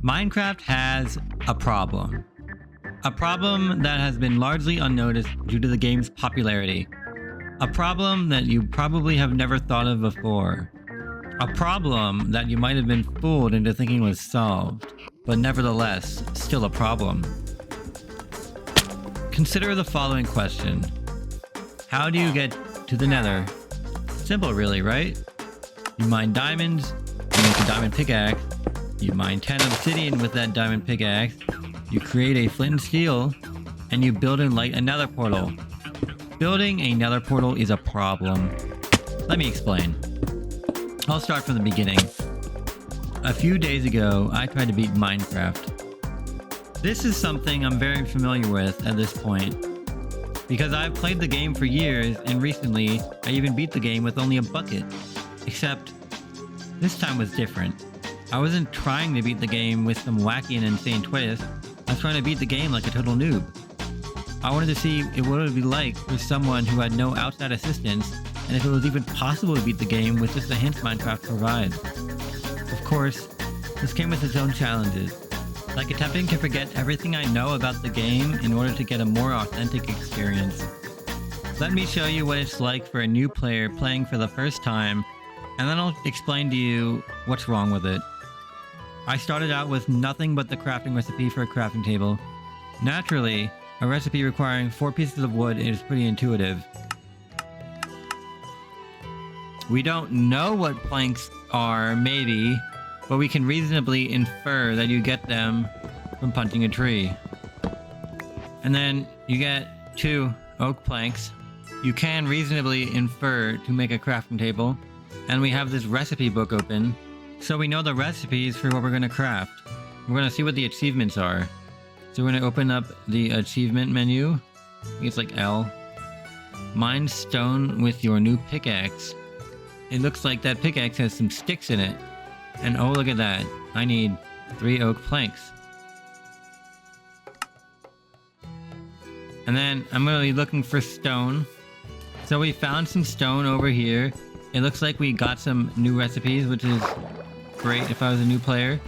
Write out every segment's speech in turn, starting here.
Minecraft has a problem. A problem that has been largely unnoticed due to the game's popularity. A problem that you probably have never thought of before. A problem that you might have been fooled into thinking was solved, but nevertheless, still a problem. Consider the following question. How do you get to the Nether? Simple really, right? You mine diamonds, you make a diamond pickaxe, you mine 10 obsidian with that diamond pickaxe, you create a flint and steel, and you build and light a nether portal. Building a nether portal is a problem. Let me explain. I'll start from the beginning. A few days ago, I tried to beat Minecraft. This is something I'm very familiar with at this point, because I've played the game for years, and recently, I even beat the game with only a bucket. Except, this time was different. I wasn't trying to beat the game with some wacky and insane twist. I was trying to beat the game like a total noob. I wanted to see what it would be like for someone who had no outside assistance, and if it was even possible to beat the game with just the hints Minecraft provides. Of course, this came with its own challenges, like attempting to forget everything I know about the game in order to get a more authentic experience. Let me show you what it's like for a new player playing for the first time, and then I'll explain to you what's wrong with it. I started out with nothing but the crafting recipe for a crafting table. Naturally, a recipe requiring 4 pieces of wood is pretty intuitive. We don't know what planks are, maybe, but we can reasonably infer that you get them from punching a tree. And then you get 2 oak planks. You can reasonably infer to make a crafting table. And we have this recipe book open, so we know the recipes for what we're going to craft. We're going to see what the achievements are. So we're going to open up the achievement menu. I think it's like L. Mine stone with your new pickaxe. It looks like that pickaxe has some sticks in it. And oh, look at that. I need 3 oak planks. And then I'm going to be looking for stone. So we found some stone over here. It looks like we got some new recipes, which is great if I was a new player.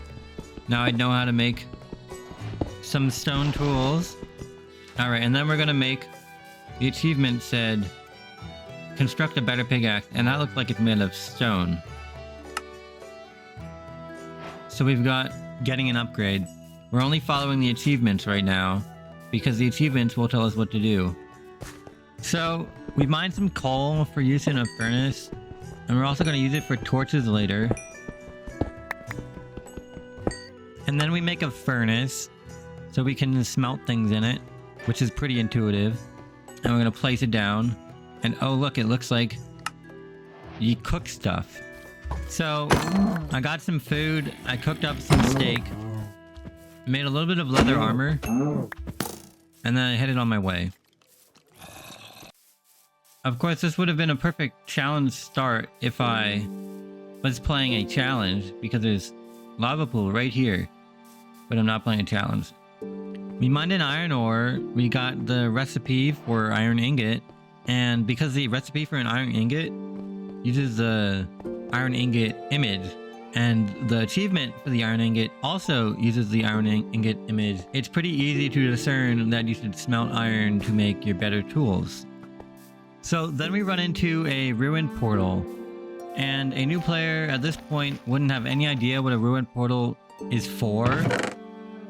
Now I'd know how to make some stone tools. Alright, and then we're gonna make... The achievement said... Construct a better pickaxe, and that looks like it's made of stone. So we've got getting an upgrade. We're only following the achievements right now, because the achievements will tell us what to do. So, we mined some coal for use in a furnace. And we're also going to use it for torches later. And then we make a furnace, so we can smelt things in it, which is pretty intuitive. And we're going to place it down. And oh look, it looks like you cook stuff. So, I got some food, I cooked up some steak, made a little bit of leather armor, and then I headed on my way. Of course, this would have been a perfect challenge start if I was playing a challenge, because there's lava pool right here, but I'm not playing a challenge. We mined an iron ore, we got the recipe for iron ingot, and because the recipe for an iron ingot uses the iron ingot image, and the achievement for the iron ingot also uses the iron ingot image, it's pretty easy to discern that you should smelt iron to make your better tools. So then we run into a ruined portal, and a new player at this point wouldn't have any idea what a ruined portal is for.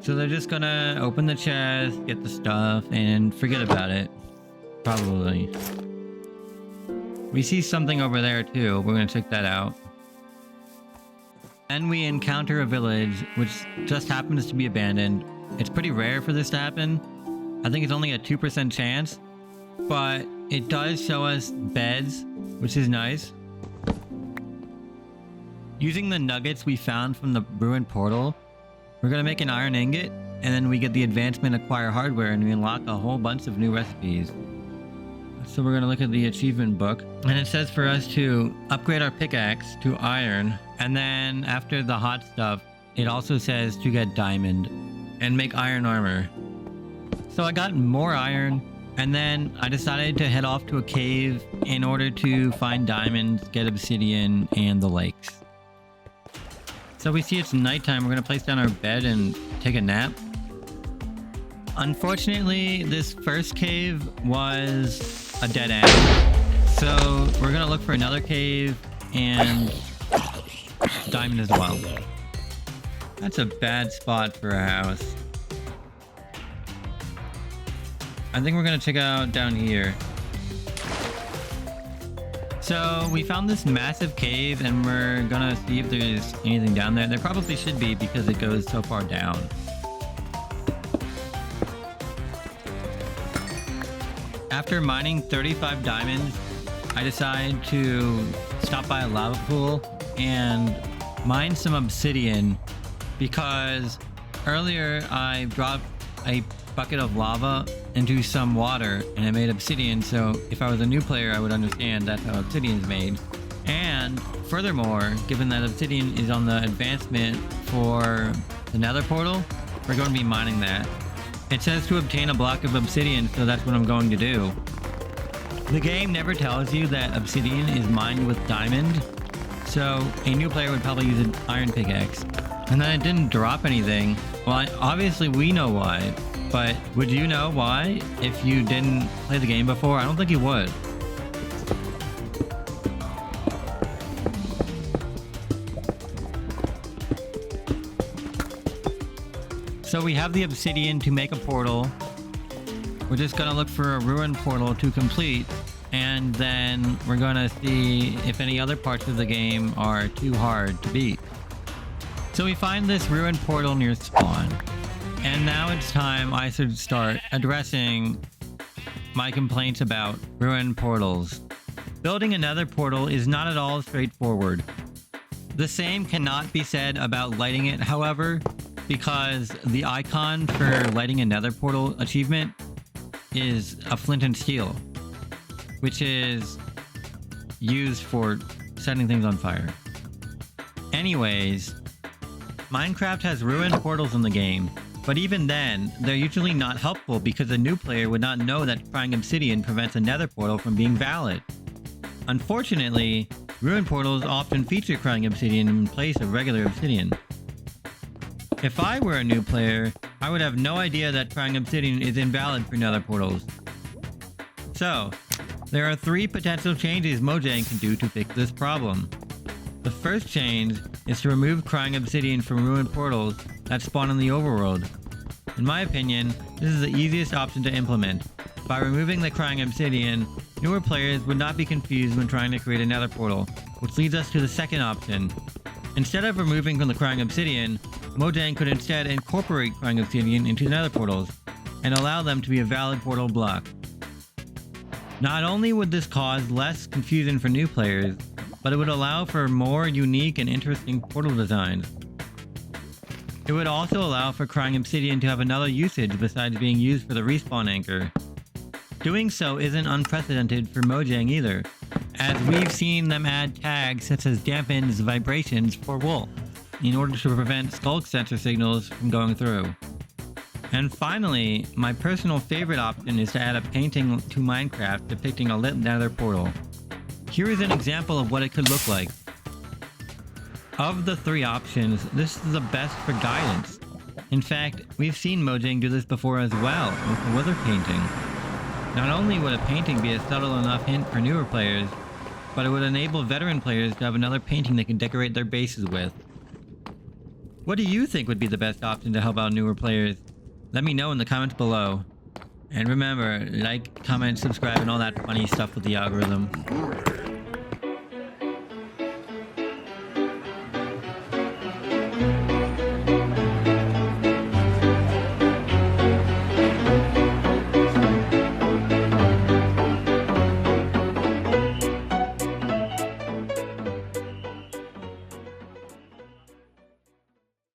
So they're just gonna open the chest, get the stuff, and forget about it. Probably. We see something over there too, we're gonna check that out. Then we encounter a village, which just happens to be abandoned. It's pretty rare for this to happen. I think it's only a 2% chance, but it does show us beds, which is nice. Using the nuggets we found from the ruined portal, we're gonna make an iron ingot, and then we get the advancement acquire hardware, and we unlock a whole bunch of new recipes. So we're gonna look at the achievement book, and it says for us to upgrade our pickaxe to iron, and then after the hot stuff, it also says to get diamond and make iron armor. So I got more iron, and then I decided to head off to a cave in order to find diamonds, get obsidian, and the lakes. So we see it's nighttime. We're gonna place down our bed and take a nap. Unfortunately, this first cave was a dead end. So we're gonna look for another cave and diamond as well. That's a bad spot for a house. I think we're gonna check out down here. So we found this massive cave and we're gonna see if there's anything down there. There probably should be because it goes so far down. After mining 35 diamonds, I decided to stop by a lava pool and mine some obsidian because earlier I dropped a bucket of lava into some water and it made obsidian, so if I was a new player I would understand that's how obsidian is made. And furthermore, given that obsidian is on the advancement for the nether portal, we're going to be mining that. It says to obtain a block of obsidian, so that's what I'm going to do. The game never tells you that obsidian is mined with diamond, so a new player would probably use an iron pickaxe. And then it didn't drop anything. Well, obviously we know why. But would you know why if you didn't play the game before? I don't think you would. So we have the obsidian to make a portal. We're just gonna look for a ruined portal to complete, and then we're gonna see if any other parts of the game are too hard to beat. So we find this ruined portal near spawn. And now it's time I should start addressing my complaints about ruined portals. Building another portal is not at all straightforward. The same cannot be said about lighting it, however, because the icon for lighting a nether portal achievement is a flint and steel, which is used for setting things on fire. Anyways, Minecraft has ruined portals in the game. But even then, they're usually not helpful because a new player would not know that crying obsidian prevents a nether portal from being valid. Unfortunately, ruined portals often feature crying obsidian in place of regular obsidian. If I were a new player, I would have no idea that crying obsidian is invalid for nether portals. So, there are 3 potential changes Mojang can do to fix this problem. The first change is to remove crying obsidian from ruined portals that spawn in the overworld. In my opinion, this is the easiest option to implement. By removing the crying obsidian, newer players would not be confused when trying to create a nether portal, which leads us to the second option. Instead of removing from the crying obsidian, Mojang could instead incorporate crying obsidian into nether portals, and allow them to be a valid portal block. Not only would this cause less confusion for new players, but it would allow for more unique and interesting portal designs. It would also allow for crying obsidian to have another usage besides being used for the respawn anchor. Doing so isn't unprecedented for Mojang either, as we've seen them add tags such as dampens vibrations for wool, in order to prevent skulk sensor signals from going through. And finally, my personal favorite option is to add a painting to Minecraft depicting a lit nether portal. Here is an example of what it could look like. Of the 3 options, this is the best for guidance. In fact, we've seen Mojang do this before as well, with the wither painting. Not only would a painting be a subtle enough hint for newer players, but it would enable veteran players to have another painting they can decorate their bases with. What do you think would be the best option to help out newer players? Let me know in the comments below. And remember, like, comment, subscribe, and all that funny stuff with the algorithm.